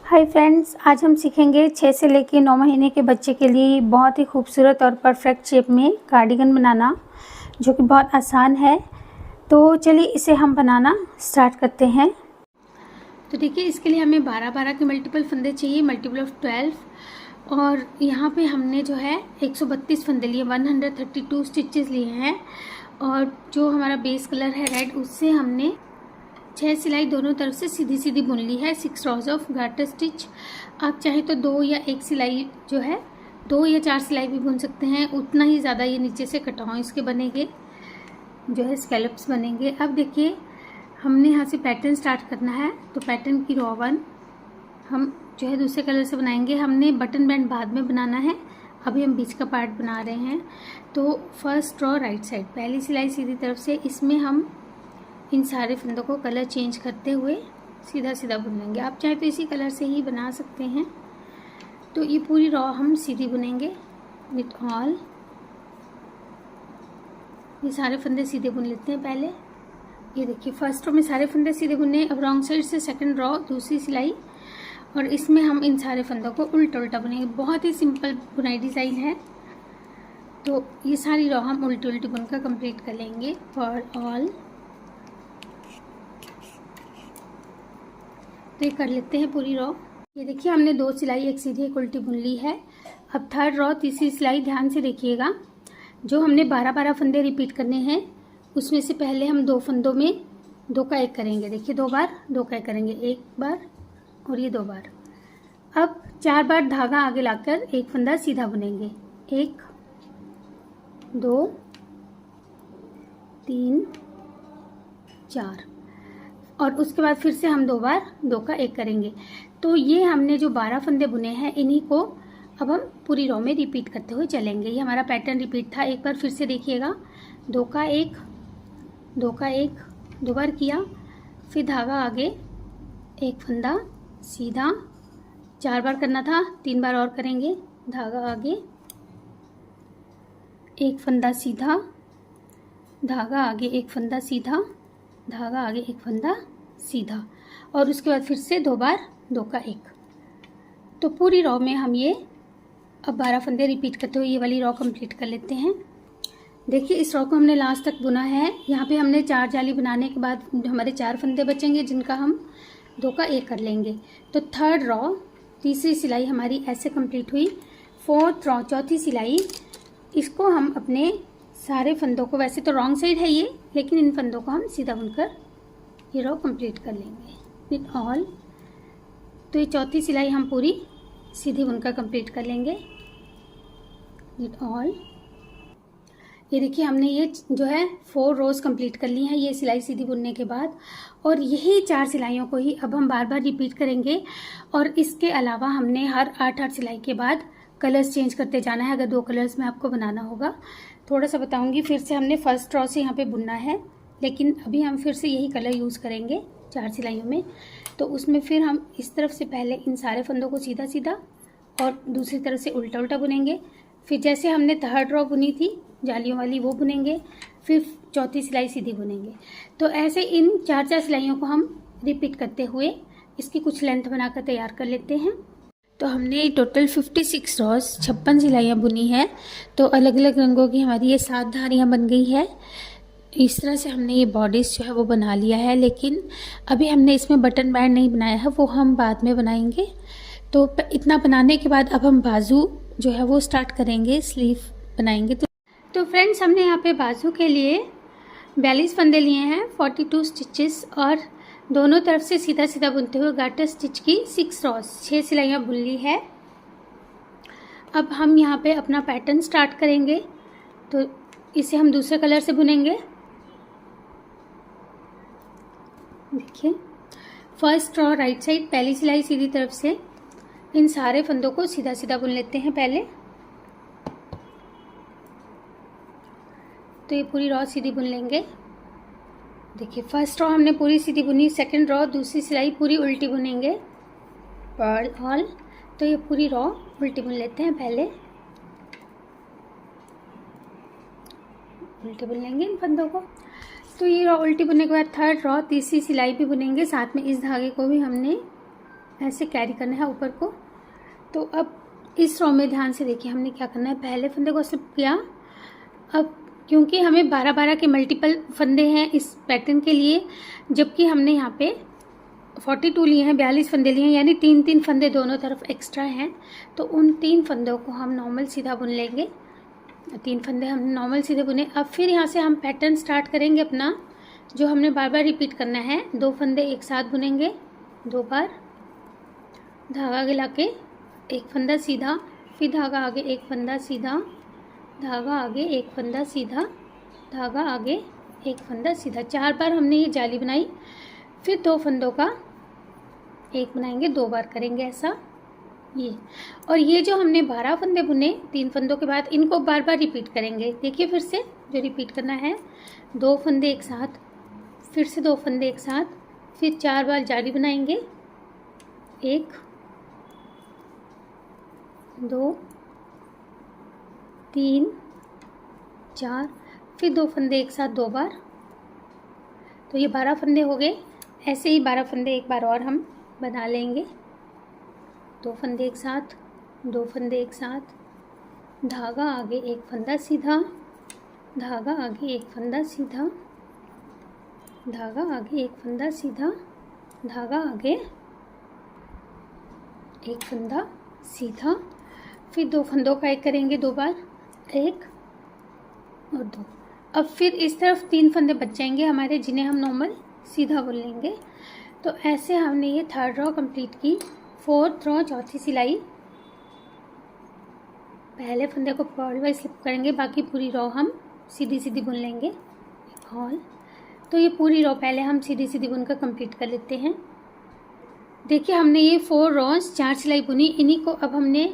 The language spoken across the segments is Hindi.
हाय फ्रेंड्स, आज हम सीखेंगे 6 से लेकर 9 महीने के बच्चे के लिए बहुत ही खूबसूरत और परफेक्ट शेप में कार्डिगन बनाना, जो कि बहुत आसान है। तो चलिए इसे हम बनाना स्टार्ट करते हैं। तो देखिए, इसके लिए हमें 12-12 के मल्टीपल फंदे चाहिए, मल्टीपल ऑफ 12। और यहाँ पे हमने जो है 132 फंदे लिए, 132 स्टिचेस लिए हैं। और जो हमारा बेस कलर है रेड, उससे हमने 6 सिलाई दोनों तरफ से सीधी सीधी बुन ली है। 6 रॉज ऑफ गार्टर स्टिच। आप चाहे तो 2 या 1 सिलाई जो है 2 या 4 सिलाई भी बुन सकते हैं। उतना ही ज़्यादा ये नीचे से कटाव इसके बनेंगे, जो है स्कैलप्स बनेंगे। अब देखिए, हमने यहाँ से पैटर्न स्टार्ट करना है। तो पैटर्न की रॉ 1 हम जो है दूसरे कलर से बनाएंगे। हमने बटन बैंड बाद में बनाना है, अभी हम बीच का पार्ट बना रहे हैं। तो फर्स्ट रॉ राइट साइड, पहली सिलाई सीधी तरफ से, इसमें हम इन सारे फंदों को कलर चेंज करते हुए सीधा सीधा बुन लेंगे। आप चाहे तो इसी कलर से ही बना सकते हैं। तो ये पूरी रॉ हम सीधी बुनेंगे विथ ऑल। ये सारे फंदे सीधे बुन लेते हैं पहले। ये देखिए, फर्स्ट रो में सारे फंदे सीधे बुने। अब रॉन्ग साइड से सेकंड रॉ, दूसरी सिलाई, और इसमें हम इन सारे फंदों को उल्टा उल्टा बुनेंगे। बहुत ही सिंपल बुनाई डिज़ाइन है। तो ये सारी रॉ हम उल्टी उल्टी बुनकर कंप्लीट कर लेंगे फॉर ऑल। तो ये कर लेते हैं पूरी रॉ। ये देखिए, हमने 2 सिलाई एक सीधी एक उल्टी बुन ली है। अब थर्ड रॉ, तीसरी सिलाई, ध्यान से देखिएगा। जो हमने 12-12 फंदे रिपीट करने हैं, उसमें से पहले हम 2 फंदों में 2 का 1 करेंगे। देखिए, 2 बार 2 का 1 करेंगे, 1 बार और ये 2 बार। अब 4 बार धागा आगे लाकर एक फंदा सीधा बुनेंगे। 1 2 3 4, और उसके बाद फिर से हम 2 बार 2 का 1 करेंगे। तो ये हमने जो 12 फंदे बुने हैं, इन्हीं को अब हम पूरी रॉ में रिपीट करते हुए चलेंगे। ये हमारा पैटर्न रिपीट था। एक बार फिर से देखिएगा, 2 का 1 2 का 1 2 बार किया, फिर धागा आगे एक फंदा सीधा, 4 बार करना था, 3 बार और करेंगे। धागा आगे एक फंदा सीधा, धागा आगे एक फंदा सीधा, धागा आगे एक फंदा सीधा, और उसके बाद फिर से 2 बार 2 का 1। तो पूरी रॉ में हम ये अब 12 फंदे रिपीट करते हुए ये वाली रॉ कंप्लीट कर लेते हैं। देखिए, इस रॉ को हमने लास्ट तक बुना है। यहाँ पे हमने 4 जाली बनाने के बाद हमारे 4 फंदे बचेंगे, जिनका हम 2 का 1 कर लेंगे। तो थर्ड रॉ, तीसरी सिलाई हमारी ऐसे कंप्लीट हुई। फोर्थ रॉ, चौथी सिलाई, इसको हम अपने सारे फंदों को, वैसे तो रॉन्ग साइड है ये, लेकिन इन फंदों को हम सीधा बुनकर ये रॉ कंप्लीट कर लेंगे विथ ऑल। तो ये चौथी सिलाई हम पूरी सीधी बुनकर कंप्लीट कर लेंगे विथ ऑल। ये देखिए, हमने ये जो है 4 रोज कंप्लीट कर ली हैं ये सिलाई सीधी बुनने के बाद। और यही 4 सिलाइयों को ही अब हम बार बार रिपीट करेंगे। और इसके अलावा हमने हर 8-8 सिलाई के बाद कलर्स चेंज करते जाना है। अगर 2 कलर्स में आपको बनाना होगा, थोड़ा सा बताऊंगी। फिर से हमने फर्स्ट रॉ से यहाँ पे बुनना है, लेकिन अभी हम फिर से यही कलर यूज़ करेंगे 4 सिलाइयों में। तो उसमें फिर हम इस तरफ से पहले इन सारे फंदों को सीधा सीधा और दूसरी तरफ से उल्टा उल्टा बुनेंगे। फिर जैसे हमने थर्ड रॉ बुनी थी जालियों वाली, वो बुनेंगे। फिर चौथी सिलाई सीधी बुनेंगे। तो ऐसे इन 4-4 सिलाइयों को हम रिपीट करते हुए इसकी कुछ लेंथ बनाकर तैयार कर लेते हैं। तो हमने टोटल 56 रॉज 56 सिलाइयाँ बुनी है। तो अलग अलग रंगों की हमारी ये 7 धारियाँ बन गई है। इस तरह से हमने ये बॉडीज़ जो है वो बना लिया है, लेकिन अभी हमने इसमें बटन बैंड नहीं बनाया है, वो हम बाद में बनाएंगे। तो इतना बनाने के बाद अब हम बाजू जो है वो स्टार्ट करेंगे, स्लीव बनाएंगे। तो फ्रेंड्स, हमने यहाँ पे बाजू के लिए 42 फंदे लिए हैं, 42 स्टिचेस, और दोनों तरफ से सीधा सीधा बुनते हुए गार्टर स्टिच की 6 रॉज 6 सिलाइयाँ बुन ली है। अब हम यहाँ पे अपना पैटर्न स्टार्ट करेंगे। तो इसे हम दूसरे कलर से बुनेंगे। देखिए, फर्स्ट रॉ राइट साइड, पहली सिलाई सीधी तरफ से, इन सारे फंदों को सीधा सीधा बुन लेते हैं पहले। तो ये पूरी रॉ सीधी बुन लेंगे। देखिए, फर्स्ट रॉ हमने पूरी सीधी बुनी, सेकंड रॉ दूसरी सिलाई पूरी उल्टी बुनेंगे फॉर ऑल। तो ये पूरी रॉ उल्टी बुन लेते हैं पहले, उल्टी बुन लेंगे इन फंदों को। तो ये रॉ उल्टी बुनने के बाद थर्ड रॉ तीसरी सिलाई भी बुनेंगे, साथ में इस धागे को भी हमने ऐसे कैरी करना है ऊपर को। तो अब इस रो में ध्यान से देखिए हमने क्या करना है, पहले फंदे को स्लिप किया। अब क्योंकि हमें 12-12 के मल्टीपल फंदे हैं इस पैटर्न के लिए, जबकि हमने यहाँ पे 42 लिए हैं, 42 फंदे लिए हैं, यानी 3-3 फंदे दोनों तरफ एक्स्ट्रा हैं। तो उन 3 फंदों को हम नॉर्मल सीधा बुन लेंगे। 3 फंदे हमने नॉर्मल सीधे बुने। अब फिर यहाँ से हम पैटर्न स्टार्ट करेंगे अपना, जो हमने बार बार रिपीट करना है। 2 फंदे एक साथ बुनेंगे 2 बार, धागा आगे लाके एक फंदा सीधा, फिर धागा आगे एक फंदा सीधा, धागा आगे एक फंदा सीधा, धागा आगे एक फंदा सीधा। 4 बार हमने ये जाली बनाई। फिर 2 फंदों का एक बनाएंगे, 2 बार करेंगे ऐसा ये। और ये जो हमने 12 फंदे बुने 3 फंदों के बाद, इनको बार बार रिपीट करेंगे। देखिए फिर से जो रिपीट करना है, 2 फंदे एक साथ, फिर से 2 फंदे एक साथ, फिर 4 बार जाली बनाएंगे, 1 2 3 4, फिर 2 फंदे एक साथ 2 बार। तो ये 12 फंदे हो गए। ऐसे ही 12 फंदे एक बार और हम बना लेंगे। 2 फंदे एक साथ, 2 फंदे एक साथ, धागा आगे एक फंदा सीधा, धागा आगे एक फंदा सीधा, धागा आगे एक फंदा सीधा, धागा आगे एक फंदा सीधा। फिर 2 फंदों का एक करेंगे 2 बार, 1 और 2। अब फिर इस तरफ 3 फंदे बच जाएंगे हमारे, जिन्हें हम नॉर्मल सीधा बुन लेंगे। तो ऐसे हमने ये 3rd रो कंप्लीट की। 4th रो चौथी सिलाई, पहले फंदे को फॉरवर्ड वाइज स्लिप करेंगे, बाकी पूरी रो हम सीधी सीधी बुन लेंगे। हॉल तो ये पूरी रो पहले हम सीधी सीधी बुनकर कंप्लीट कर लेते हैं। देखिए हमने ये 4 रोज 4 सिलाई बुनी। इन्हीं को अब हमने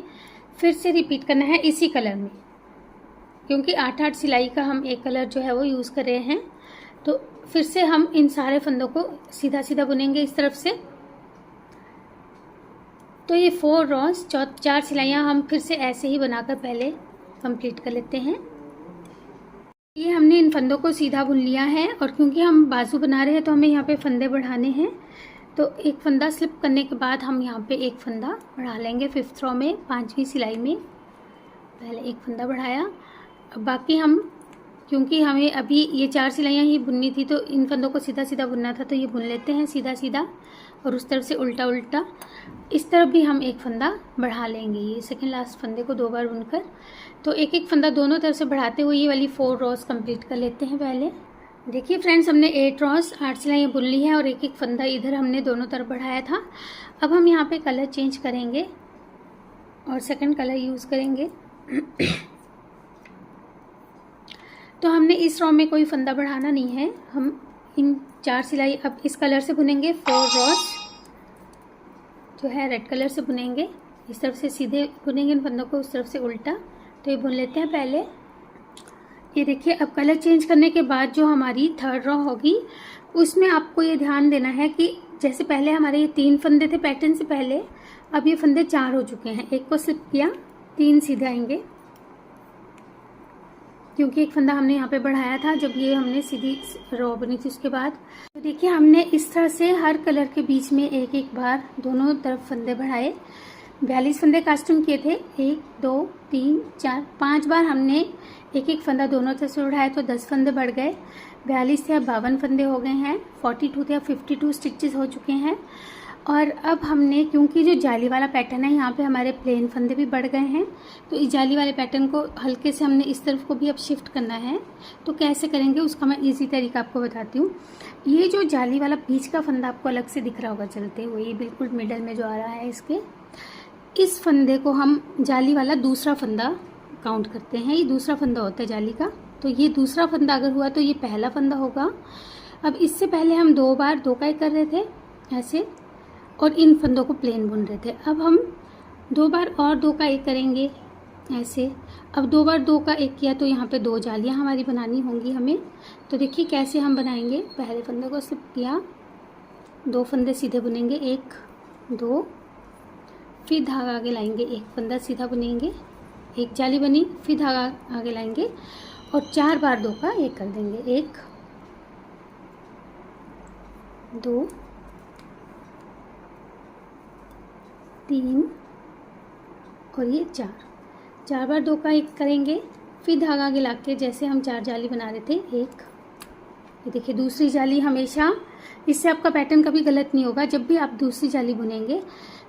फिर से रिपीट करना है इसी कलर में, क्योंकि 8-8 सिलाई का हम एक कलर जो है वो यूज़ कर रहे हैं। तो फिर से हम इन सारे फंदों को सीधा सीधा बुनेंगे इस तरफ से। तो ये 4 रोज 4 सिलाइयाँ हम फिर से ऐसे ही बनाकर पहले कंप्लीट कर लेते हैं। ये हमने इन फंदों को सीधा बुन लिया है, और क्योंकि हम बाजू बना रहे हैं तो हमें यहाँ पे फंदे बढ़ाने हैं। तो एक फंदा स्लिप करने के बाद हम यहाँ पे एक फंदा बढ़ा लेंगे 5th रो में, 5वीं सिलाई में। पहले एक फंदा बढ़ाया। अब बाकी हम, क्योंकि हमें अभी ये 4 सिलाइयाँ ही बुननी थी तो इन फंदों को सीधा सीधा बुनना था, तो ये बुन लेते हैं सीधा सीधा, और उस तरफ से उल्टा उल्टा। इस तरफ भी हम एक फंदा बढ़ा लेंगे, ये सेकंड लास्ट फंदे को 2 बार बुनकर। तो एक एक फंदा दोनों तरफ से बढ़ाते हुए ये वाली 4 रोज कंप्लीट कर लेते हैं पहले। देखिए फ्रेंड्स, हमने 8 रोज 8 सिलाइयाँ बुन ली है, और एक एक फंदा इधर हमने दोनों तरफ बढ़ाया था। अब हम यहाँ पे कलर चेंज करेंगे और सेकंड कलर यूज़ करेंगे। तो हमने इस रो में कोई फंदा बढ़ाना नहीं है, हम इन 4 सिलाई अब इस कलर से बुनेंगे। 4 रोज जो है रेड कलर से बुनेंगे, इस तरफ से सीधे बुनेंगे इन फंदों को, उस तरफ से उल्टा। तो ये बुन लेते हैं पहले। ये देखिए, अब कलर चेंज करने के बाद जो हमारी 3rd रो होगी उसमें आपको ये ध्यान देना है कि जैसे पहले हमारे ये 3 फंदे थे पैटर्न से पहले, अब ये फंदे 4 हो चुके हैं। एक को स्लिप किया, 3 सीधे आएंगे, क्योंकि एक फंदा हमने यहाँ पे बढ़ाया था जब ये हमने सीधी रो बनी थी उसके बाद। तो देखिए हमने इस तरह से हर कलर के बीच में एक एक बार दोनों तरफ फंदे बढ़ाए। 42 फंदे कास्ट्यूम किए थे, 1 2 3 4 5 बार हमने एक एक फंदा दोनों तरफ से बढ़ाए, तो 10 फंदे बढ़ गए। 42 थे अब 52 फंदे हो गए हैं, 42 थे अब 52 स्टिचेस हो चुके हैं। और अब हमने, क्योंकि जो जाली वाला पैटर्न है यहाँ पे हमारे प्लेन फंदे भी बढ़ गए हैं, तो इस जाली वाले पैटर्न को हल्के से हमने इस तरफ को भी अब शिफ्ट करना है। तो कैसे करेंगे उसका मैं इजी तरीका आपको बताती हूँ। ये जो जाली वाला बीच का फंदा आपको अलग से दिख रहा होगा चलते हुए, ये बिल्कुल मिडल में जो आ रहा है, इसके इस फंदे को हम जाली वाला दूसरा फंदा काउंट करते हैं। ये दूसरा फंदा होता है जाली का, तो ये दूसरा फंदा अगर हुआ तो ये पहला फंदा होगा। अब इससे पहले हम 2 बार 2 का एक कर रहे थे ऐसे, और इन फंदों को प्लेन बुन रहे थे। अब हम 2 बार और 2 का एक करेंगे ऐसे। अब 2 बार 2 का एक किया तो यहाँ पे 2 जालियाँ हमारी बनानी होंगी हमें। तो देखिए कैसे हम बनाएंगे। पहले फंदे को स्लिप किया, 2 फंदे सीधे बुनेंगे, 1 2, फिर धागा आगे लाएंगे, एक फंदा सीधा बुनेंगे, एक जाली बनी, फिर धागा आगे लाएंगे और 4 बार 2 का एक कर देंगे, 1 2 3 और ये 4 बार 2 का 1 करेंगे। फिर धागा आगे लाके जैसे हम 4 जाली बना रहे थे, 1, ये देखिए दूसरी जाली। हमेशा इससे आपका पैटर्न कभी गलत नहीं होगा। जब भी आप दूसरी जाली बुनेंगे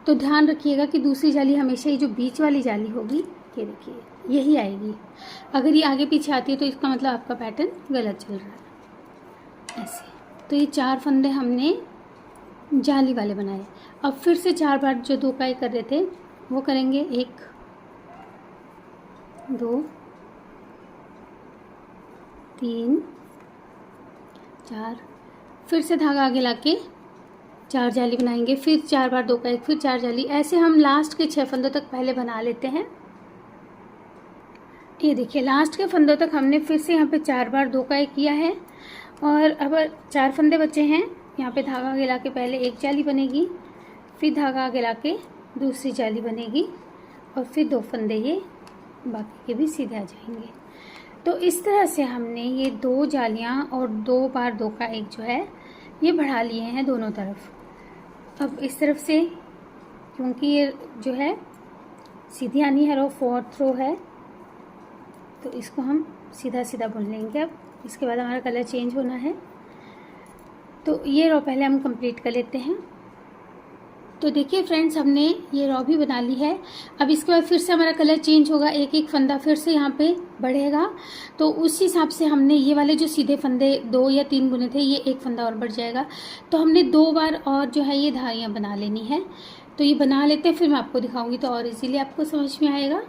तो ध्यान रखिएगा कि दूसरी जाली हमेशा ये जो बीच वाली जाली होगी, ये देखिए यही आएगी। अगर ये आगे पीछे आती है तो इसका मतलब आपका पैटर्न गलत चल रहा है, ऐसे। तो ये 4 फंदे हमने जाली वाले बनाए। अब फिर से 4 बार जो 2 का 1 कर रहे थे वो करेंगे, 1 2 3 4। फिर से धागा आगे लाके 4 जाली बनाएंगे, फिर 4 बार 2 का 1, फिर 4 जाली। ऐसे हम लास्ट के 6 फंदों तक पहले बना लेते हैं। ये देखिए लास्ट के फंदों तक हमने फिर से यहाँ पे 4 बार 2 का 1 किया है। और अब 4 फंदे बचे हैं। यहाँ पे धागा आगे लाके पहले 1 जाली बनेगी, फिर धागा आगे लाके दूसरी जाली बनेगी और फिर 2 फंदे ये बाकी के भी सीधे आ जाएंगे। तो इस तरह से हमने ये 2 जालियाँ और 2 बार 2 का 1 जो है ये बढ़ा लिए हैं दोनों तरफ। अब इस तरफ से क्योंकि ये जो है सीधी आनी है रो, 4th रो है, तो इसको हम सीधा सीधा बुन लेंगे। अब इसके बाद हमारा कलर चेंज होना है, तो ये रो पहले हम कंप्लीट कर लेते हैं। तो देखिए फ्रेंड्स, हमने ये रो भी बना ली है। अब इसके बाद फिर से हमारा कलर चेंज होगा, एक एक फंदा फिर से यहाँ पे बढ़ेगा। तो उस हिसाब से हमने ये वाले जो सीधे फंदे 2 या 3 बुने थे, ये एक फंदा और बढ़ जाएगा। तो हमने 2 बार और जो है ये धारियाँ बना लेनी है। तो ये बना लेते हैं, फिर मैं आपको दिखाऊंगी तो और इजीली आपको समझ में आएगा।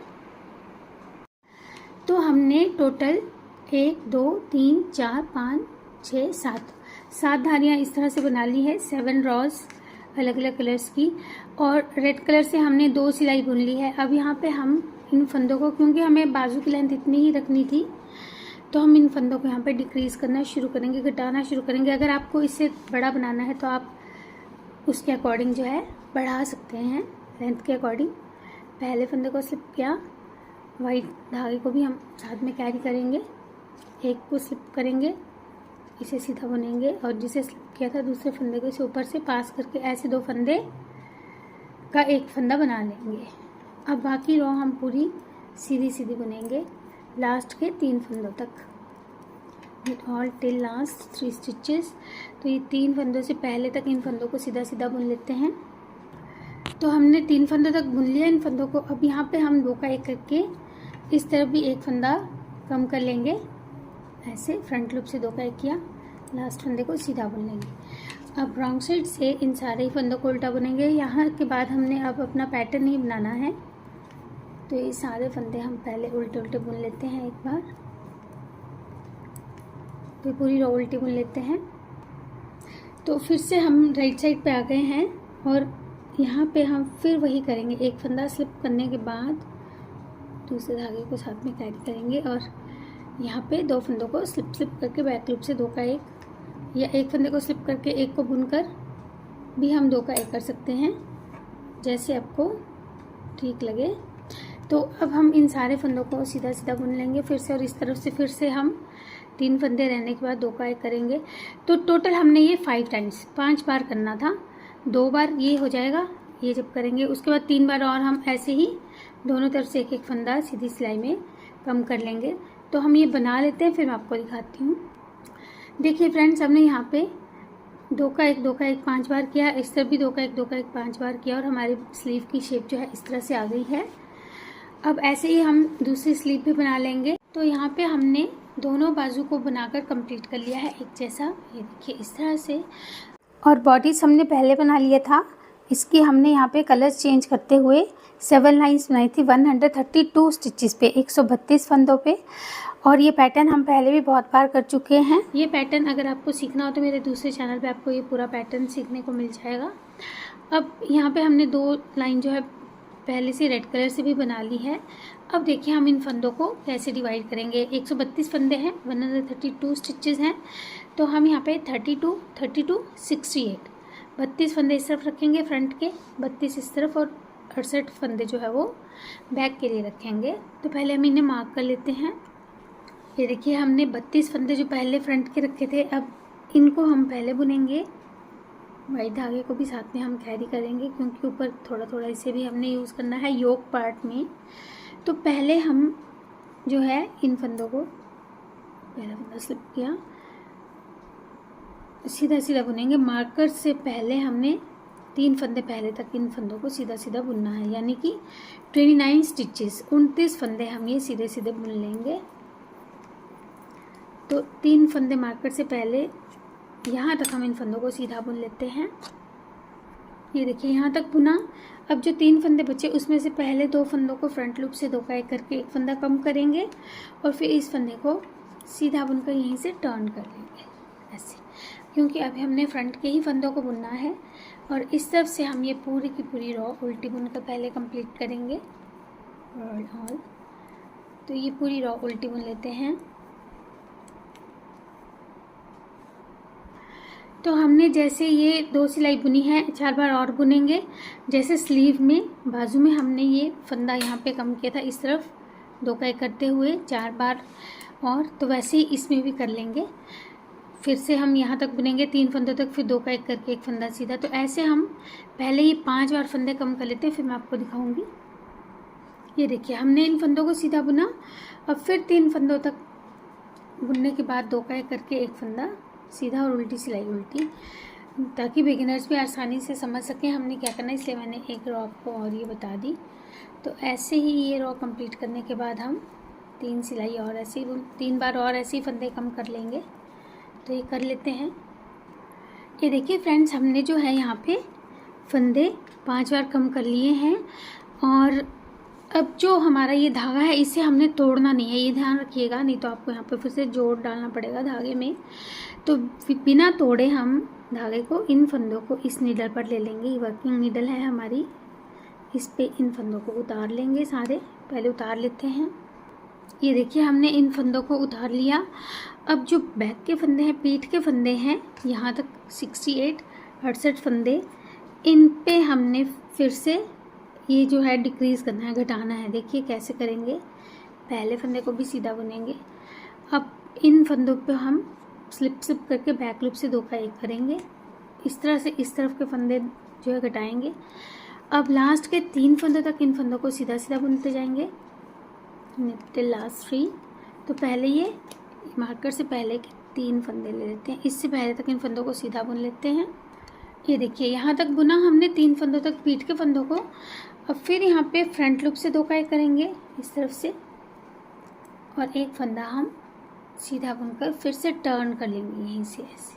तो हमने टोटल 1 2 3 4 5 6 7 धारियाँ इस तरह से बना ली है, 7 रॉज अलग अलग कलर्स की। और रेड कलर से हमने 2 सिलाई बुन ली है। अब यहाँ पे हम इन फंदों को, क्योंकि हमें बाजू की लेंथ इतनी ही रखनी थी, तो हम इन फंदों को यहाँ पे डिक्रीज करना शुरू करेंगे, घटाना शुरू करेंगे। अगर आपको इससे बड़ा बनाना है तो आप उसके अकॉर्डिंग जो है बढ़ा सकते हैं, लेंथ के अकॉर्डिंग। पहले फंदे को स्लिप किया, वाइट धागे को भी हम साथ में कैरी करेंगे, एक को स्लिप करेंगे, इसे सीधा बुनेंगे और जिसे स्लिप किया था दूसरे फंदे को इसे ऊपर से पास करके ऐसे 2 फंदे का एक फंदा बना लेंगे। अब बाकी रो हम पूरी सीधी सीधी बुनेंगे लास्ट के 3 फंदों तक, ऑल टिल लास्ट 3 स्टिचेस। तो ये 3 फंदों से पहले तक इन फंदों को सीधा सीधा बुन लेते हैं। तो हमने 3 फंदों तक बुन लिया इन फंदों को। अब यहाँ पे हम 2 का 1 करके इस तरफ भी एक फंदा कम कर लेंगे, ऐसे फ्रंट लूप से 2 का 1 किया, लास्ट फंदे को सीधा बुन लेंगे। अब रॉन्ग साइड से इन सारे ही फंदों को उल्टा बुनेंगे। यहाँ के बाद हमने अब अपना पैटर्न नहीं बनाना है, तो ये सारे फंदे हम पहले उल्टे उल्टे बुन लेते हैं एक बार। तो पूरी रो उल्टी बुन लेते हैं। तो फिर से हम राइट साइड पे आ गए हैं और यहाँ पे हम फिर वही करेंगे, एक फंदा स्लिप करने के बाद दूसरे धागे को साथ में कैरी करेंगे और यहाँ पे 2 फंदों को स्लिप करके बैक लूप से 2 का 1, या एक फंदे को स्लिप करके एक को बुनकर भी हम 2 का 1 कर सकते हैं, जैसे आपको ठीक लगे। तो अब हम इन सारे फंदों को सीधा सीधा बुन लेंगे फिर से, और इस तरफ से फिर से हम 3 फंदे रहने के बाद 2 का 1 करेंगे। तो टोटल हमने ये 5 टाइम्स 5 बार करना था। 2 बार ये हो जाएगा, ये जब करेंगे उसके बाद 3 बार और हम ऐसे ही दोनों तरफ से एक एक फंदा सीधी सिलाई में कम कर लेंगे। तो हम ये बना लेते हैं, फिर मैं आपको दिखाती हूँ। देखिए फ्रेंड्स, हमने यहाँ पे 2 का 1 5 बार किया, इस तरफ भी 2 का 1 5 बार किया और हमारी स्लीव की शेप जो है इस तरह से आ गई है। अब ऐसे ही हम दूसरी स्लीव भी बना लेंगे। तो यहाँ पे हमने दोनों बाजू को बनाकर कंप्लीट कर लिया है एक जैसा, ये देखिए इस तरह से। और बॉडीज हमने पहले बना लिया था, इसकी हमने यहाँ पे कलर चेंज करते हुए 7 लाइंस बनाई थी 132 स्टिचेस पे, 132 फंदों पे। और ये पैटर्न हम पहले भी बहुत बार कर चुके हैं। ये पैटर्न अगर आपको सीखना हो तो मेरे दूसरे चैनल पे आपको ये पूरा पैटर्न सीखने को मिल जाएगा। अब यहाँ पे हमने 2 लाइन जो है पहले से रेड कलर से भी बना ली है। अब देखिए हम इन फंदों को कैसे डिवाइड करेंगे। 132 फंदे हैं, 132 स्टिचेस हैं, तो हम यहाँ पे 32 32 68 32 फंदे इस तरफ रखेंगे फ्रंट के, 32 इस तरफ, और 68 फंदे जो है वो बैक के लिए रखेंगे। तो पहले हम इन्हें मार्क कर लेते हैं। ये देखिए हमने 32 फंदे जो पहले फ्रंट के रखे थे, अब इनको हम पहले बुनेंगे वाइट धागे को भी साथ में हम कैरी करेंगे, क्योंकि ऊपर थोड़ा थोड़ा इसे भी हमने यूज़ करना है योक पार्ट में। तो पहले हम जो है इन फंदों को, पहला फंदा स्लिप किया, सीधा सीधा बुनेंगे। मार्कर से पहले हमने 3 फंदे पहले तक इन फंदों को सीधा सीधा बुनना है, यानी कि 29 स्टिचेस, 29 फंदे हम ये सीधे सीधे बुन लेंगे। तो 3 फंदे मार्कर से पहले यहाँ तक हम इन फंदों को सीधा बुन लेते हैं। ये देखिए यहाँ तक बुना। अब जो 3 फंदे बचे उसमें से पहले 2 फंदों को फ्रंट लूप से 2 का 1 करके 1 फंदा कम करेंगे और फिर इस फंदे को सीधा बुनकर यहीं से टर्न कर लेंगे ऐसे, क्योंकि अभी हमने फ्रंट के ही फंदों को बुनना है। और इस तरफ से हम ये पूरी की पूरी रॉ उल्टी बुनकर पहले कंप्लीट करेंगे। ऑल तो ये पूरी रॉ उल्टी बुन लेते हैं। तो हमने जैसे ये 2 सिलाई बुनी है, 4 बार और बुनेंगे। जैसे स्लीव में बाजू में हमने ये फंदा यहाँ पे कम किया था, इस तरफ 2 का 1 करते हुए 4 बार और, तो वैसे ही इसमें भी कर लेंगे। फिर से हम यहाँ तक बुनेंगे 3 फंदों तक, फिर 2 का 1 करके 1 फंदा सीधा। तो ऐसे हम पहले ही 5 बार फंदे कम कर लेते हैं, फिर मैं आपको दिखाऊंगी। ये देखिए हमने इन फंदों को सीधा बुना और फिर 3 फंदों तक बुनने के बाद 2 का 1 करके 1 फंदा सीधा और उल्टी सिलाई उल्टी, ताकि बिगिनर्स भी आसानी से समझ सकें हमने क्या करना है, इसलिए मैंने एक रॉ आपको और ये बता दी। तो ऐसे ही ये रॉ कंप्लीट करने के बाद हम 3 सिलाई और ऐसे ही 3 बार और ऐसे ही फंदे कम कर लेंगे। तो ये कर लेते हैं। ये देखिए फ्रेंड्स, हमने जो है यहाँ पे फंदे 5 बार कम कर लिए हैं और अब जो हमारा ये धागा है इसे हमने तोड़ना नहीं है, ये ध्यान रखिएगा, नहीं तो आपको यहाँ पे फिर से जोड़ डालना पड़ेगा धागे में। तो बिना तोड़े हम धागे को, इन फंदों को इस नीडल पर ले लेंगे। ये वर्किंग नीडल है हमारी, इस पे इन फंदों को उतार लेंगे सारे। पहले उतार लेते हैं। ये देखिए हमने इन फंदों को उतार लिया। अब जो बैक के फंदे हैं, पीठ के फंदे हैं, यहाँ तक 68 फंदे, इन पे हमने फिर से ये जो है डिक्रीज़ करना है, घटाना है। देखिए कैसे करेंगे, पहले फंदे को भी सीधा बुनेंगे। अब इन फंदों पे हम स्लिप करके बैक लूप से 2 का 1 करेंगे। इस तरह से इस तरफ के फंदे जो है घटाएंगे। अब लास्ट के 3 फंदों तक इन फंदों को सीधा सीधा बुनते जाएंगे टिल लास्ट 3। तो पहले ये मार्कर से पहले के 3 फंदे ले लेते हैं, इससे पहले तक इन फंदों को सीधा बुन लेते हैं। ये देखिए यहाँ तक बुना हमने 3 फंदों तक पीठ के फंदों को। अब फिर यहाँ पे फ्रंट लूप से 2 का 1 करेंगे इस तरफ से और 1 फंदा हम सीधा बुनकर फिर से टर्न कर लेंगे यहीं से ऐसे।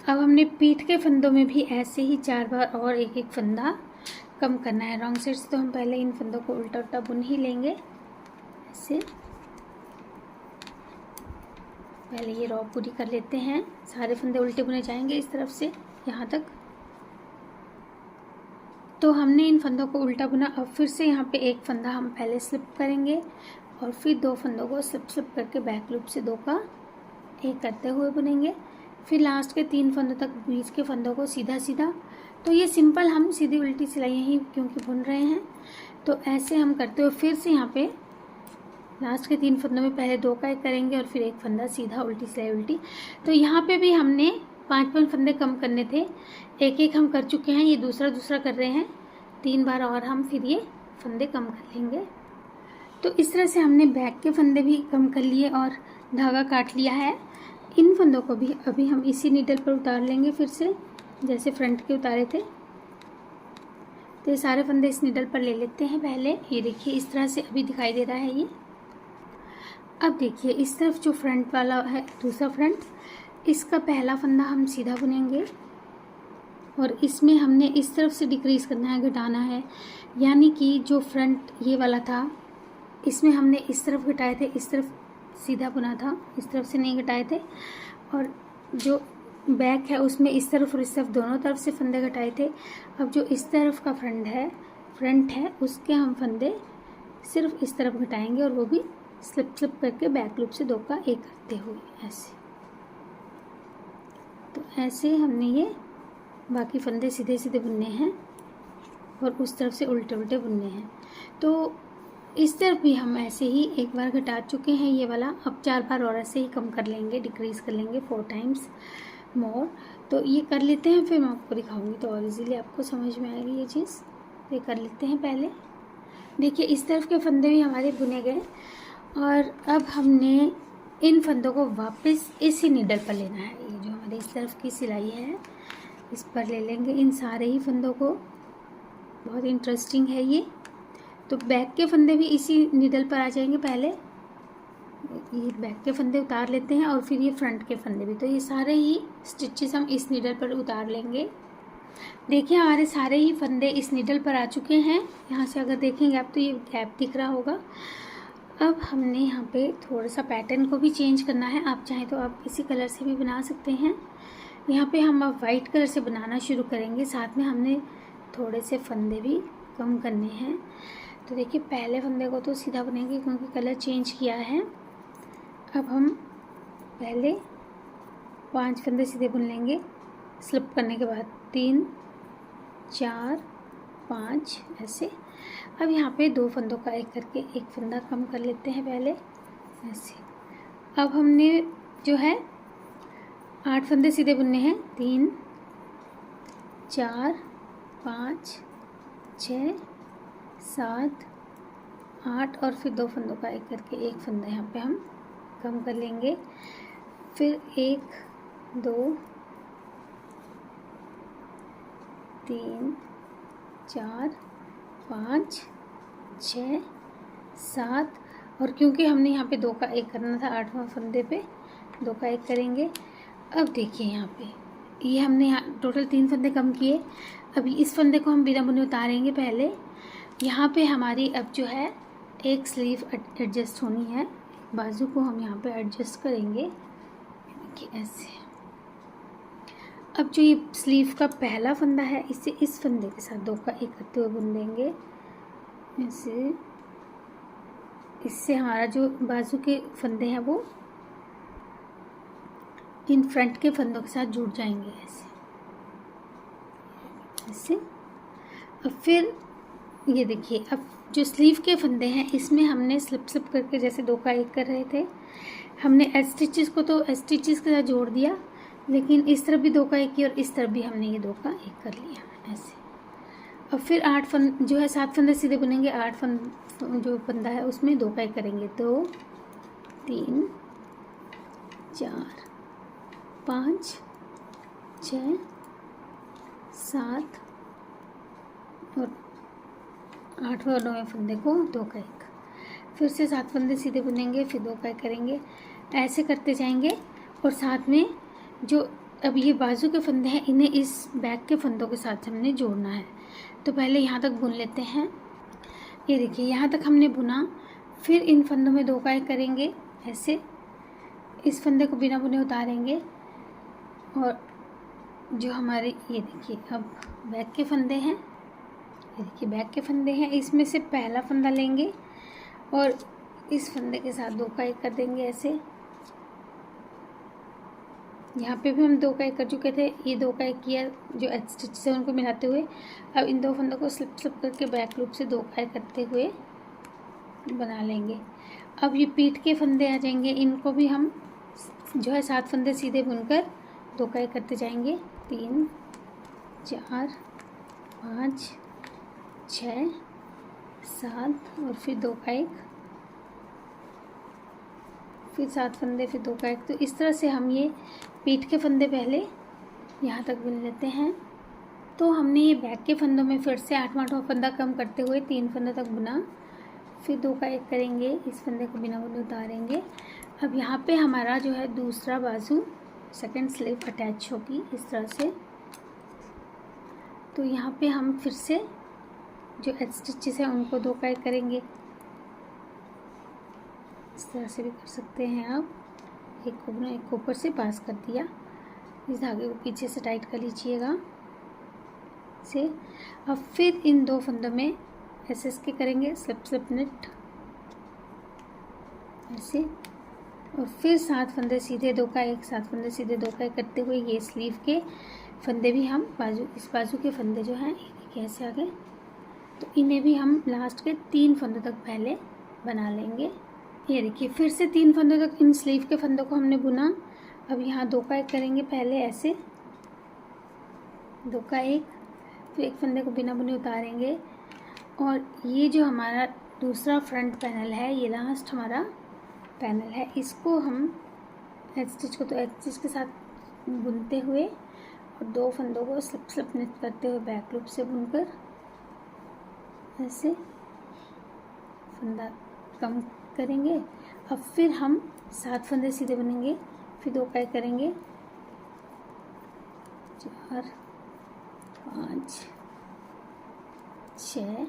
अब हमने पीठ के फंदों में भी ऐसे ही 4 बार और 1-1 फंदा कम करना है। रॉन्ग साइड से तो हम पहले इन फंदों को उल्टा उल्टा बुन ही लेंगे ऐसे। पहले ये रॉ पूरी कर लेते हैं, सारे फंदे उल्टे बुने जाएंगे इस तरफ से यहाँ तक। तो हमने इन फंदों को उल्टा बुना। अब फिर से यहाँ पे 1 फंदा हम पहले स्लिप करेंगे और फिर 2 फंदों को स्लिप करके बैक लूप से 2 का 1 करते हुए बुनेंगे। फिर लास्ट के 3 फंदों तक बीच के फंदों को सीधा सीधा। तो ये सिंपल हम सीधी उल्टी सिलाई ही क्योंकि बुन रहे हैं, तो ऐसे हम करते हुए फिर से यहाँ पे लास्ट के 3 फंदों में पहले 2 का 1 करेंगे और फिर 1 फंदा सीधा उल्टी सिलाई उल्टी। तो यहाँ पे भी हमने 5 फंदे कम करने थे, 1-1 हम कर चुके हैं, ये दूसरा कर रहे हैं। 3 बार और हम फिर ये फंदे कम कर लेंगे। तो इस तरह से हमने बैक के फंदे भी कम कर लिए और धागा काट लिया है। इन फंदों को भी अभी हम इसी नीडल पर उतार लेंगे फिर से, जैसे फ्रंट के उतारे थे। तो ये सारे फंदे इस नीडल पर ले लेते हैं पहले। ये देखिए इस तरह से अभी दिखाई दे रहा है ये। अब देखिए इस तरफ जो फ्रंट वाला है, दूसरा फ्रंट, इसका पहला फंदा हम सीधा बुनेंगे और इसमें हमने इस तरफ से डिक्रीज़ करना है, घटाना है। यानी कि जो फ्रंट ये वाला था इसमें हमने इस तरफ घटाए थे, इस तरफ सीधा बुना था, इस तरफ से नहीं घटाए थे। और जो बैक है उसमें इस तरफ और इस तरफ दोनों तरफ से फंदे घटाए थे। अब जो इस तरफ का फ्रंट है उसके हम फंदे सिर्फ इस तरफ घटाएंगे और वो भी स्लिप करके बैक लूप से 2 का 1 करते हुए ऐसे। तो ऐसे हमने ये बाकी फंदे सीधे सीधे बुनने हैं और उस तरफ से उल्टे उल्टे बुनने हैं। तो इस तरफ भी हम ऐसे ही 1 बार घटा चुके हैं ये वाला। अब 4 बार और ऐसे ही कम कर लेंगे, डिक्रीज़ कर लेंगे 4 टाइम्स मोर। तो ये कर लेते हैं, फिर मैं आपको दिखाऊंगी तो और इजीली आपको समझ में आएगी ये चीज़। तो ये कर लेते हैं पहले। देखिए इस तरफ के फंदे भी हमारे बुने गए और अब हमने इन फंदों को वापस इसी नीडल पर लेना है। ये जो हमारी इस तरफ की सिलाई है इस पर ले लेंगे इन सारे ही फंदों को। बहुत इंटरेस्टिंग है ये। तो बैक के फंदे भी इसी नीडल पर आ जाएंगे। पहले ये बैक के फंदे उतार लेते हैं और फिर ये फ्रंट के फंदे भी। तो ये सारे ही स्टिचेस हम इस नीडल पर उतार लेंगे। देखिए हमारे सारे ही फंदे इस नीडल पर आ चुके हैं। यहाँ से अगर देखेंगे आप तो ये गैप दिख रहा होगा। अब हमने यहाँ पे थोड़ा सा पैटर्न को भी चेंज करना है। आप चाहें तो आप किसी कलर से भी बना सकते हैं। यहाँ पे हम अब वाइट कलर से बनाना शुरू करेंगे। साथ में हमने थोड़े से फंदे भी कम करने हैं। तो देखिए पहले फंदे को तो सीधा बनेंगे क्योंकि कलर चेंज किया है। अब हम पहले 5 फंदे सीधे बुन लेंगे। स्लिप करने के बाद 3 4 5 ऐसे। अब यहाँ पे 2 फंदों का एक करके एक फंदा कम कर लेते हैं पहले ऐसे। अब हमने जो है 8 फंदे सीधे बुनने हैं। 3 4 5 6 7 8 और फिर 2 फंदों का एक करके एक फंदा यहाँ पे हम कम कर लेंगे। फिर 1 2 3 4 5 6 7 और क्योंकि हमने यहाँ पे 2 का एक करना था 8वां फंदे पे 2 का एक करेंगे। अब देखिए यहाँ पे ये हमने यहाँ टोटल 3 फंदे कम किए। अभी इस फंदे को हम बिना बुने उतारेंगे पहले। यहाँ पे हमारी अब जो है एक स्लीव एडजस्ट होनी है। बाजू को हम यहाँ पे एडजस्ट करेंगे देखिए ऐसे। अब जो ये स्लीव का पहला फंदा है इसे इस फंदे के साथ 2 का एक करते हुए बुन देंगे ऐसे। इससे हमारा जो बाजू के फंदे हैं वो इन फ्रंट के फंदों के साथ जुड़ जाएंगे ऐसे ऐसे। अब फिर ये देखिए अब जो स्लीव के फंदे हैं इसमें हमने स्लिप स्लिप करके जैसे 2 का एक कर रहे थे हमने एज स्टिचेस को तो एज स्टिचेस के साथ जोड़ दिया। लेकिन इस तरफ भी 2 का एक किया और इस तरफ भी हमने ये 2 का एक कर लिया ऐसे। अब फिर 8 फंद जो है 7 फंदे सीधे बुनेंगे। 8 फंद जो फंदा है उसमें 2 का एक करेंगे। 2 3 4 5 6 7 और 8वें और 9वें फंदे को 2 का एक। फिर से 7 फंदे सीधे बुनेंगे फिर 2 का एक करेंगे। ऐसे करते जाएंगे और साथ में जो अब ये बाजू के फंदे हैं इन्हें इस बैक के फंदों के साथ हमने जोड़ना है। तो पहले यहाँ तक बुन लेते हैं। ये देखिए यहाँ तक हमने बुना। फिर इन फंदों में 2 का एक करेंगे ऐसे। इस फंदे को बिना बुने उतारेंगे और जो हमारे ये देखिए अब बैक के फंदे हैं। ये देखिए बैक के फंदे हैं इसमें से पहला फंदा लेंगे और इस फंदे के साथ 2 का एक कर देंगे ऐसे। यहाँ पे भी हम 2 का एक कर चुके थे। ये 2 का एक किया जो एज स्टिच से उनको मिलाते हुए। अब इन 2 फंदों को स्लिप स्लिप करके बैक लूप से 2 का एक करते हुए बना लेंगे। अब ये पीठ के फंदे आ जाएंगे। इनको भी हम जो है 7 फंदे सीधे बुनकर 2 का एक करते जाएंगे। 3 4 5 6 7 और फिर 2 का एक फिर 7 फंदे फिर 2 का एक। तो इस तरह से हम ये पीठ के फंदे पहले यहाँ तक बुन लेते हैं। तो हमने ये बैक के फंदों में फिर से 8वां फंदा कम करते हुए 3 फंदे तक बुना। फिर 2 का एक करेंगे। इस फंदे को बिना बुने उतारेंगे। अब यहाँ पे हमारा जो है दूसरा बाजू सेकंड स्लीव अटैच होगी इस तरह से। तो यहाँ पे हम फिर से जो एज स्टिचेस हैं उनको 2 का एक करेंगे। इस तरह से भी कर सकते हैं आप। एक को बुना एक को ऊपर से पास कर दिया। इस धागे को पीछे से टाइट कर लीजिएगा से। अब फिर इन 2 फंदों में ऐसे इसके करेंगे स्लिप स्लिप निट ऐसे। और फिर 7 फंदे सीधे 2 का एक 7 फंदे सीधे 2 का एक करते हुए ये स्लीव के फंदे भी हम इस बाजू के फंदे जो हैं कैसे आ गए। तो इन्हें भी हम लास्ट के 3 फंदों तक पहले बना लेंगे। ये देखिए फिर से 3 फंदों तक इन स्लीव के फंदों को हमने बुना। अब यहाँ 2 का एक करेंगे पहले ऐसे 2 का 1, फिर एक फंदे को बिना बुने उतारेंगे और ये जो हमारा दूसरा फ्रंट पैनल है, ये लास्ट हमारा पैनल है, इसको हम एज स्टिच को तो एज स्टिच के साथ बुनते हुए और 2 फंदों को स्लिप स्लिप निट करते हुए बैक लूप से बुनकर ऐसे फंदा कम करेंगे। अब फिर हम 7 फंदे सीधे बुनेंगे, फिर 2 का 1 करेंगे, 4 5 6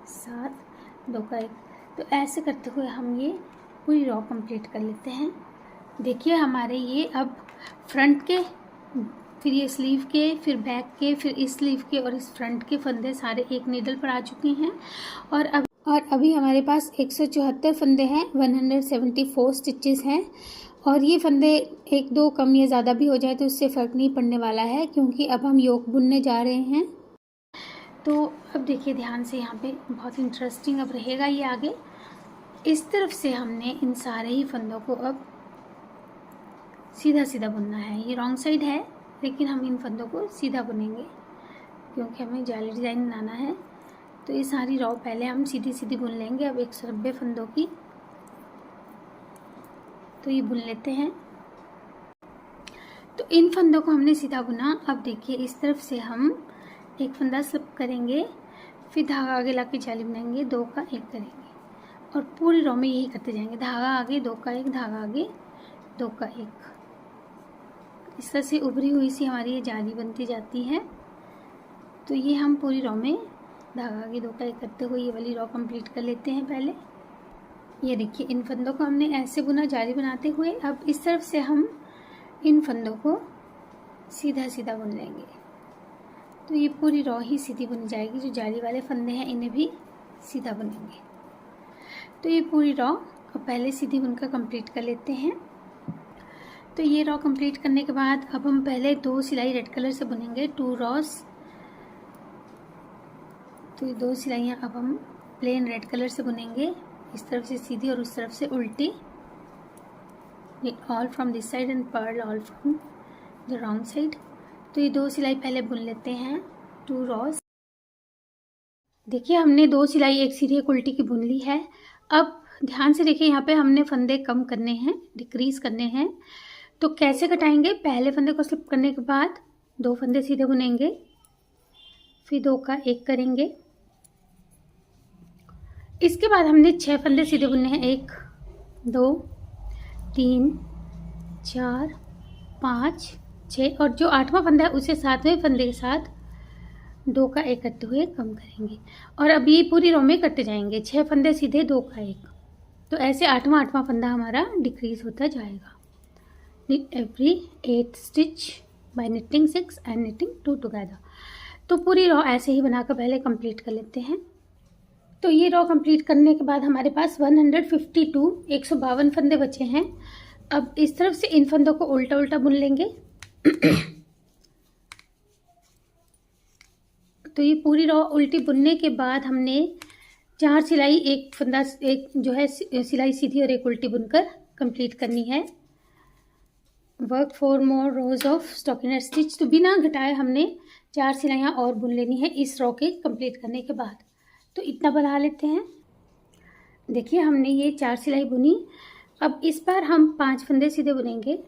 7, 2 का 1। तो ऐसे करते हुए हम ये पूरी रॉ कंप्लीट कर लेते हैं। देखिए हमारे ये अब फ्रंट के, फिर ये स्लीव के, फिर बैक के, फिर इस स्लीव के और इस फ्रंट के फंदे सारे एक नीडल पर आ चुके हैं और अभी हमारे पास 174 फंदे हैं, 174 स्टिचेस हैं। और ये फंदे 1-2 कम या ज़्यादा भी हो जाए तो इससे फ़र्क नहीं पड़ने वाला है, क्योंकि अब हम योक बुनने जा रहे हैं। तो अब देखिए ध्यान से, यहाँ पे बहुत इंटरेस्टिंग अब रहेगा ये आगे। इस तरफ से हमने इन सारे ही फंदों को अब सीधा सीधा बुनना है। ये रॉन्ग साइड है, लेकिन हम इन फंदों को सीधा बुनेंगे क्योंकि हमें जाली डिज़ाइन बनाना है। तो ये सारी रॉ पहले हम सीधी सीधी बुन लेंगे। अब 190 फंदों की तो ये बुन लेते हैं। तो इन फंदों को हमने सीधा बुना। अब देखिए इस तरफ से हम एक फंदा स्लिप करेंगे, फिर धागा आगे लाके जाली बनाएंगे, 2 का 1 करेंगे और पूरी रॉ में यही करते जाएंगे। धागा आगे, 2 का 1, धागा आगे, 2 का 1। इस तरह से उभरी हुई सी हमारी ये जाली बनती जाती है। तो ये हम पूरी रॉ में धागा आगे, 2 का 1 करते हुए ये वाली रॉ कंप्लीट कर लेते हैं पहले। ये देखिए इन फंदों को हमने ऐसे बुना जाली बनाते हुए। अब इस तरफ से हम इन फंदों को सीधा सीधा बुन लेंगे। तो ये पूरी रॉ ही सीधी बुन जाएगी। जो जाली वाले फंदे हैं इन्हें भी सीधा बुनेंगे। तो ये पूरी रॉ अब पहले सीधी बुनकर कंप्लीट कर लेते हैं। तो ये रॉ कंप्लीट करने के बाद अब हम पहले 2 सिलाई रेड कलर से बुनेंगे, 2 रॉस। तो ये 2 सिलाइयाँ अब हम प्लेन रेड कलर से बुनेंगे, इस तरफ से सीधी और उस तरफ से उल्टी। All from this side and pearl all from the wrong side. तो ये 2 सिलाई पहले बुन लेते हैं, 2 रॉस। देखिए हमने 2 सिलाई एक सीधी एक उल्टी की बुन ली है। अब ध्यान से देखिए, यहाँ पे हमने फंदे कम करने हैं, डिक्रीज करने हैं। तो कैसे कटाएंगे? पहले फंदे को स्लिप करने के बाद 2 फंदे सीधे बुनेंगे, फिर 2 का 1 करेंगे। इसके बाद हमने 6 फंदे सीधे बुनने हैं, 1 2 3 4 5 6 और जो 8वां फंदा है उसे 7वें फंदे के साथ 2 का 1 करते हुए कम करेंगे। और अब ये पूरी रो में करते जाएंगे, 6 फंदे सीधे, 2 का 1। तो ऐसे 8वां फंदा हमारा डिक्रीज होता जाएगा। knit every 8 stitch by knitting 6 and knitting 2 together। तो पूरी रॉ ऐसे ही बनाकर पहले कंप्लीट कर लेते हैं। तो ये रॉ कंप्लीट करने के बाद हमारे पास 152 फंदे बचे हैं। अब इस तरफ से इन फंदों को उल्टा उल्टा बुन लेंगे। तो ये पूरी रॉ उल्टी बुनने के बाद हमने 4 सिलाई, एक फंदा, एक जो है सिलाई सीधी और एक उल्टी बुनकर कंप्लीट करनी है। वर्क 4 more rows ऑफ स्टॉकिंग स्टिच। तो बिना घटाए हमने 4 सिलाइयाँ और बुन लेनी है इस रॉ के कंप्लीट करने के बाद। तो इतना बना लेते हैं। देखिए हमने ये 4 सिलाई बुनी। अब इस बार हम 5 फंदे सीधे बुनेंगे,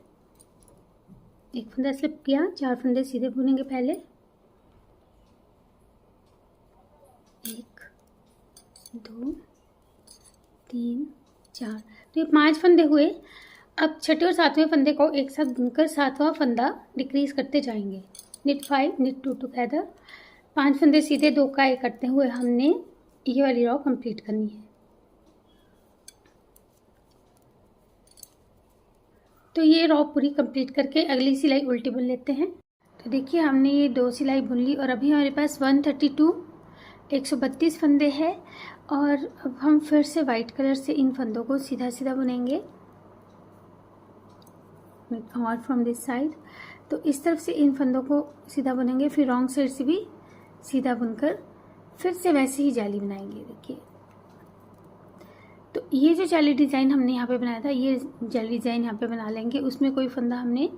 एक फंदा स्लिप किया, 4 फंदे सीधे बुनेंगे पहले, 1 2 3 4। तो ये 5 फंदे हुए। अब छठे और 7वें फंदे को एक साथ बुनकर 7वां फंदा डिक्रीज करते जाएंगे। knit 5 knit 2 together. 5 फंदे सीधे, 2 का 1 करते हुए हमने ये वाली रॉ कंप्लीट करनी है। तो ये रॉ पूरी कंप्लीट करके अगली सिलाई उल्टी बुन लेते हैं। तो देखिए हमने ये 2 सिलाई बुन ली और अभी हमारे पास 132 फंदे हैं। और अब हम फिर से वाइट कलर से इन फंदों को सीधा सीधा बुनेंगे, और फ्रॉम दिस साइड। तो इस तरफ से इन फंदों को सीधा बुनेंगे, फिर रॉन्ग साइड से भी सीधा बुनकर फिर से वैसे ही जाली बनाएंगे। देखिए तो ये जो जाली डिज़ाइन हमने यहाँ पे बनाया था, ये जाली डिज़ाइन यहाँ पे बना लेंगे। उसमें कोई फंदा हमने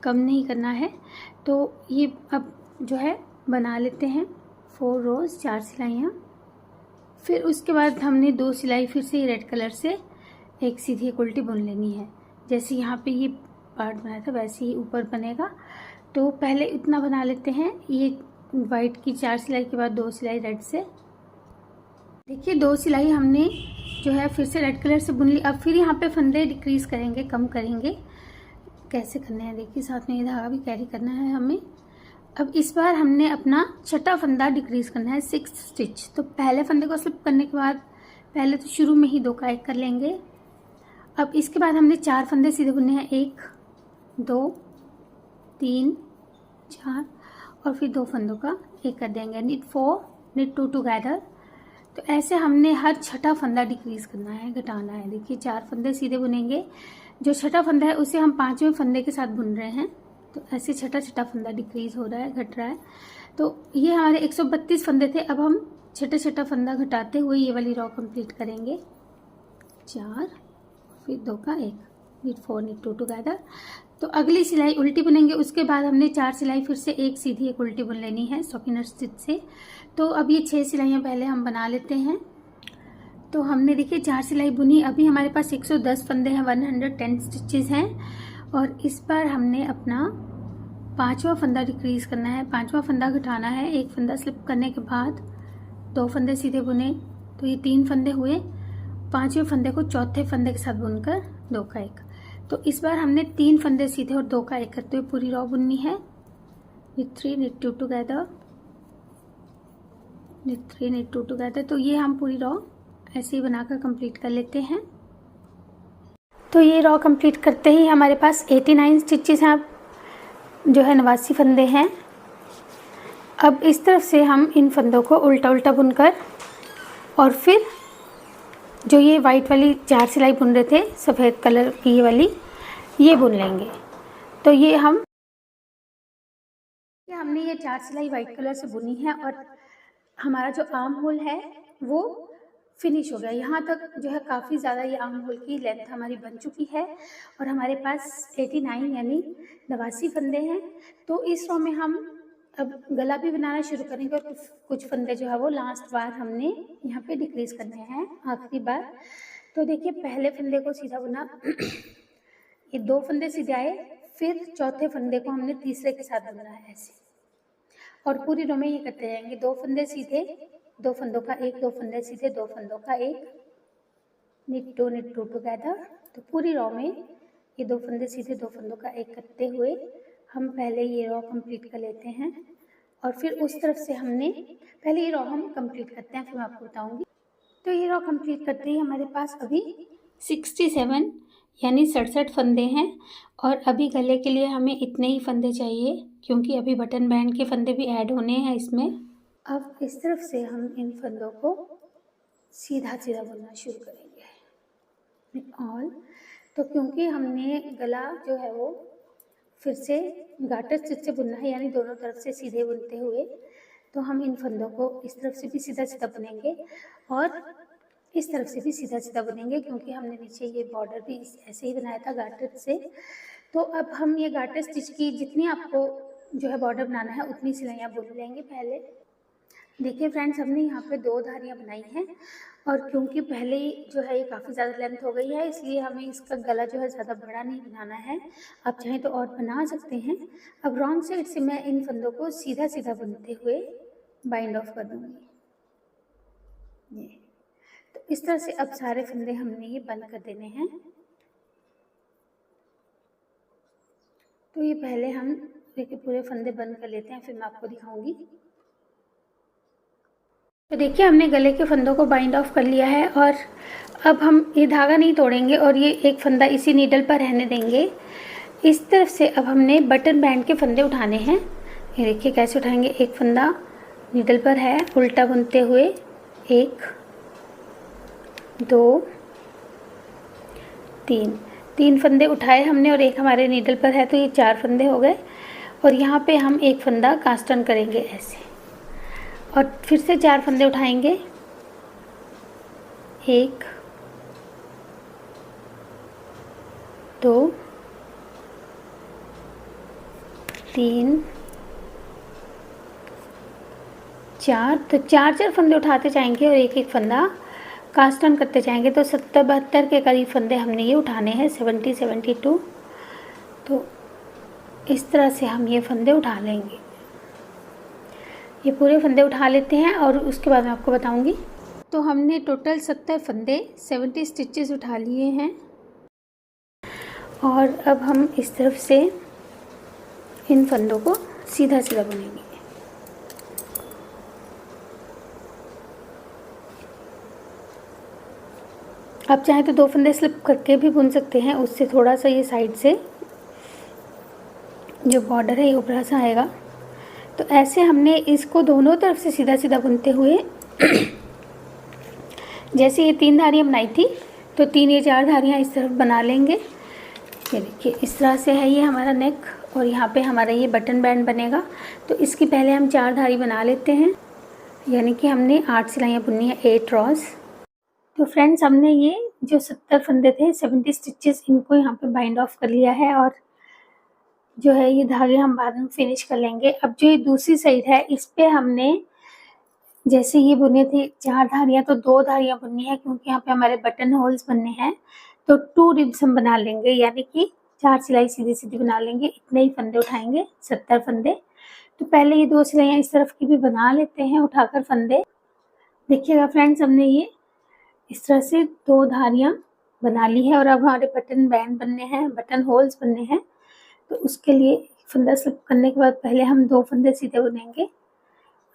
कम नहीं करना है। तो ये अब जो है बना लेते हैं 4 रोज़ 4 सिलाइयाँ। फिर उसके बाद हमने 2 सिलाई फिर से रेड कलर से एक सीधी एक उल्टी बुन लेनी है। जैसे यहाँ पे ये पार्ट बनाया था वैसे ही ऊपर बनेगा। तो पहले इतना बना लेते हैं। ये वाइट की 4 सिलाई के बाद 2 सिलाई रेड से। देखिए 2 सिलाई हमने जो है फिर से रेड कलर से बुन ली। अब फिर यहाँ पे फंदे डिक्रीज़ करेंगे, कम करेंगे। कैसे करने हैं देखिए, साथ में ये धागा भी कैरी करना है हमें। अब इस बार हमने अपना छठा फंदा डिक्रीज़ करना है 6 स्टिच। तो पहले फंदे को स्लिप करने के बाद पहले तो शुरू में ही 2 का 1 कर लेंगे। अब इसके बाद हमने 4 फंदे सीधे बुनने हैं, 1 2 3 4 और फिर 2 फंदों का 1 कर देंगे। knit 4 knit 2 together. तो ऐसे हमने हर छठा फंदा डिक्रीज़ करना है, घटाना है। देखिए 4 फंदे सीधे बुनेंगे, जो छठा फंदा है उसे हम 5वें फंदे के साथ बुन रहे हैं। तो ऐसे छठा फंदा डिक्रीज़ हो रहा है, घट रहा है। तो ये हमारे 132 फंदे थे। अब हम छठा फंदा घटाते हुए ये वाली रो कंप्लीट करेंगे। 4 फिर 2 का 1 knit 4 knit 2 टुगेदर। तो अगली सिलाई उल्टी बुनेंगे। उसके बाद हमने 4 सिलाई फिर से एक सीधी एक उल्टी बुन लेनी है स्टॉकिनर स्टिच से। तो अब ये 6 सिलाइयाँ पहले हम बना लेते हैं। तो हमने देखिए 4 सिलाई बुनी। अभी हमारे पास 110 फंदे हैं, 110 स्टिचेस हैं। और इस बार हमने अपना 5वां फंदा डिक्रीज़ करना है, 5वां फंदा घटाना है। एक फंदा स्लिप करने के बाद 2 फंदे सीधे बुने, तो ये 3 फंदे हुए। 5वें फंदे को चौथे फंदे के साथ बुनकर 2 का 1। तो इस बार हमने 3 फंदे सीधे और 2 का 1 करते हुए पूरी रो बुननी है। knit 3 knit 2 together, knit 3 knit 2 together. तो ये हम पूरी रो ऐसे ही बनाकर कंप्लीट कर लेते हैं। तो ये रो कंप्लीट करते ही हमारे पास 89 स्टिचेस हैं, जो है 89 फंदे हैं। अब इस तरफ से हम इन फंदों को उल्टा उल्टा बुनकर और फिर जो ये वाइट वाली 4 सिलाई बुन रहे थे सफ़ेद कलर की ये वाली, ये बुन लेंगे। तो ये हमने ये 4 सिलाई वाइट कलर से बुनी है और हमारा जो आर्म होल है वो फिनिश हो गया। यहाँ तक जो है काफ़ी ज़्यादा ये आर्म होल की लेंथ हमारी बन चुकी है और हमारे पास 89 यानी 89 फंदे हैं। तो इस रो में हम अब गला भी बनाना शुरू करेंगे और कुछ फंदे जो है वो लास्ट बार हमने यहाँ पे डिक्रीज़ करने हैं, आखिरी बार। तो देखिए पहले फंदे को सीधा बुना, ये 2 फंदे सीधे आए, फिर चौथे फंदे को हमने तीसरे के साथ बुना है ऐसे। और पूरी रो में ये करते जाएंगे, 2 फंदे सीधे, 2 फंदों का 1, 2 फंदे सीधे, 2 फंदों का 1, knit 2 knit 2 टुगेदर। तो पूरी रो में ये 2 फंदे सीधे, 2 फंदों का 1 करते हुए हम पहले ये रो कंप्लीट कर लेते हैं। और फिर उस तरफ से हमने पहले ये रो हम कंप्लीट करते हैं, फिर मैं आपको बताऊंगी। तो ये रो कंप्लीट करते ही हमारे पास अभी 67 यानी 67 फंदे हैं। और अभी गले के लिए हमें इतने ही फंदे चाहिए क्योंकि अभी बटन बैंड के फंदे भी ऐड होने हैं इसमें। अब इस तरफ से हम इन फंदों को सीधा सीधा बुनना शुरू करेंगे ऑल। तो क्योंकि हमने गला जो है वो फिर से गार्टर स्टिच से बुनना है, यानी दोनों तरफ से सीधे बुनते हुए, तो हम इन फंदों को इस तरफ से भी सीधा सीधा बुनेंगे और इस तरफ से भी सीधा सीधा बुनेंगे क्योंकि हमने नीचे ये बॉर्डर भी ऐसे ही बनाया था गार्टर से। तो अब हम ये गार्टर स्टिच की जितनी आपको जो है बॉर्डर बनाना है उतनी सिलाइयाँ बुन लेंगे पहले। देखिए फ्रेंड्स, हमने यहाँ पे 2 धारियाँ बनाई हैं और क्योंकि पहले जो है ये काफ़ी ज़्यादा लेंथ हो गई है, इसलिए हमें इसका गला जो है ज़्यादा बड़ा नहीं बनाना है। आप चाहें तो और बना सकते हैं। अब रॉन्ग साइड से मैं इन फंदों को सीधा सीधा बुनते हुए बाइंड ऑफ कर दूँगी। ये तो इस तरह से अब सारे फंदे हमने ये बंद कर देने हैं। तो ये पहले हम देखिए पूरे फंदे बंद कर लेते हैं, फिर मैं आपको दिखाऊंगी। तो देखिए हमने गले के फंदों को बाइंड ऑफ कर लिया है और अब हम ये धागा नहीं तोड़ेंगे और ये एक फंदा इसी नीडल पर रहने देंगे। इस तरफ से अब हमने बटन बैंड के फंदे उठाने हैं। ये देखिए कैसे उठाएंगे। एक फंदा नीडल पर है, उल्टा बुनते हुए 1 2 3 फंदे उठाए हमने और एक हमारे नीडल पर है, तो ये 4 फंदे हो गए। और यहाँ पे हम एक फंदा कास्ट ऑन करेंगे ऐसे और फिर से 4 फंदे उठाएंगे, 1 2 3 4, तो 4 फंदे उठाते जाएंगे और एक एक फंदा कास्ट ऑन करते जाएंगे। तो 70-72 के करीब फंदे हमने ये उठाने हैं, 70-72। तो इस तरह से हम ये फंदे उठा लेंगे। ये पूरे फंदे उठा लेते हैं और उसके बाद मैं आपको बताऊंगी। तो हमने टोटल 70 फंदे 70 स्टिचेस उठा लिए हैं और अब हम इस तरफ से इन फंदों को सीधा सीधा बुनेंगे। आप चाहें तो 2 फंदे स्लिप करके भी बुन सकते हैं, उससे थोड़ा सा ये साइड से जो बॉर्डर है ये ऊपरा सा आएगा। तो ऐसे हमने इसको दोनों तरफ से सीधा सीधा बुनते हुए जैसे ये 3 धारियाँ बनाई थी तो 3 या 4 धारियाँ इस तरफ बना लेंगे। ये देखिए इस तरह से है ये हमारा नेक और यहाँ पे हमारा ये बटन बैंड बनेगा। तो इसकी पहले हम 4 धारी बना लेते हैं, यानी कि हमने 8 सिलाइयाँ बुननी है, 8 रॉज। तो फ्रेंड्स हमने ये जो 70 फंदे थे 70 स्टिचेस इनको यहाँ पे बाइंड ऑफ कर लिया है और जो है ये धागे हम बाद में फिनिश कर लेंगे। अब जो ये दूसरी साइड है इस पे हमने जैसे ये बुने थे 4 धारियाँ तो 2 धारियाँ बुननी है, क्योंकि यहाँ पे हमारे बटन होल्स बनने हैं। तो 2 रिब्स हम बना लेंगे, यानी कि 4 सिलाई सीधी सीधी बना लेंगे। इतने ही फंदे उठाएंगे, 70 फंदे। तो पहले ये 2 सिलाइयाँ इस तरफ की भी बना लेते हैं उठाकर फंदे। देखिएगा फ्रेंड्स हमने ये इस तरह से 2 धारियाँ बना ली है और अब हमारे बटन बैंड बनने हैं, बटन होल्स बनने हैं। तो उसके लिए फंदा स्लिप करने के बाद पहले हम 2 फंदे सीधे बुनेंगे।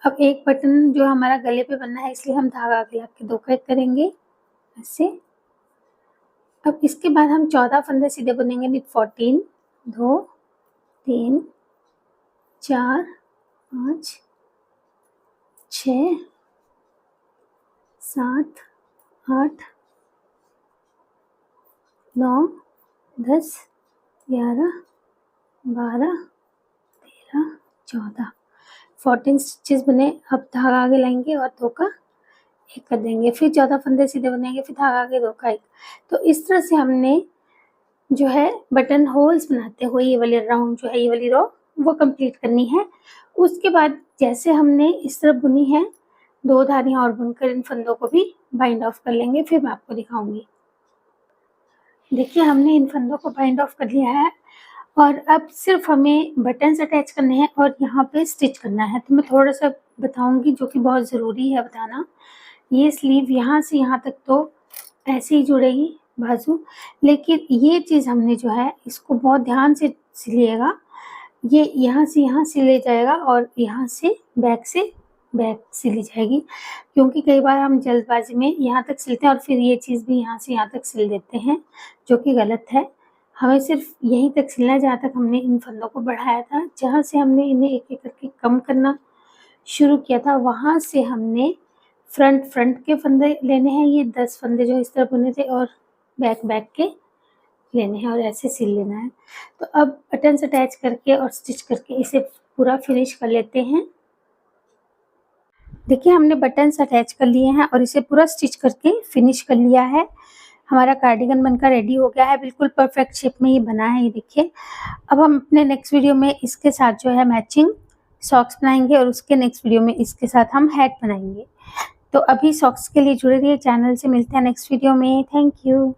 अब एक बटन जो हमारा गले पे बनना है इसलिए हम धागा आगे लगा के 2 का 1 करेंगे ऐसे। अब इसके बाद हम 14 फंदे सीधे बुनेंगे विद 14, 2, 3, 4, 5, 6, 7, 8, 9, 10, 11, 12, 13, 14, 14 स्टिचेस बने। अब धागा आगे लाएंगे और 2 का 1 कर देंगे, फिर 14 फंदे सीधे बनेंगे, फिर धागा आगे 2 का 1। तो इस तरह से हमने जो है बटन होल्स बनाते हुए ये वाली राउंड जो है ये वाली रो वो कंप्लीट करनी है। उसके बाद जैसे हमने इस तरफ बुनी है 2 धारियाँ और बुनकर इन फंदों को भी बाइंड ऑफ कर लेंगे, फिर मैं आपको दिखाऊंगी। देखिए हमने इन फंदों को बाइंड ऑफ कर लिया है और अब सिर्फ हमें बटन्स अटैच करने हैं और यहाँ पे स्टिच करना है। तो मैं थोड़ा सा बताऊंगी जो कि बहुत ज़रूरी है बताना। ये स्लीव यहाँ से यहाँ तक तो ऐसे ही जुड़ेगी बाजू, लेकिन ये चीज़ हमने जो है इसको बहुत ध्यान से सिलिएगा। ये यहाँ से यहाँ सिले जाएगा और यहाँ से बैक सिली जाएगी, क्योंकि कई बार हम जल्दबाजी में यहाँ तक सिलते हैं और फिर ये चीज़ भी यहाँ से यहाँ तक सिल देते हैं, जो कि गलत है। हमें सिर्फ यहीं तक सिलना है जहाँ तक हमने इन फंदों को बढ़ाया था। जहाँ से हमने इन्हें एक एक करके कम करना शुरू किया था वहाँ से हमने फ्रंट के फंदे लेने हैं, ये 10 फंदे जो इस तरह बुने थे, और बैक के लेने हैं और ऐसे सिल लेना है। तो अब बटन्स अटैच करके और स्टिच करके इसे पूरा फिनिश कर लेते हैं। देखिए हमने बटन्स अटैच कर लिए हैं और इसे पूरा स्टिच करके फिनिश कर लिया है। हमारा कार्डिगन बनकर रेडी हो गया है, बिल्कुल परफेक्ट शेप में ये बना है। ये देखिए अब हम अपने नेक्स्ट वीडियो में इसके साथ जो है मैचिंग सॉक्स बनाएंगे और उसके नेक्स्ट वीडियो में इसके साथ हम हैट बनाएंगे। तो अभी सॉक्स के लिए जुड़े रहिए चैनल से। मिलते हैं नेक्स्ट वीडियो में। Thank you.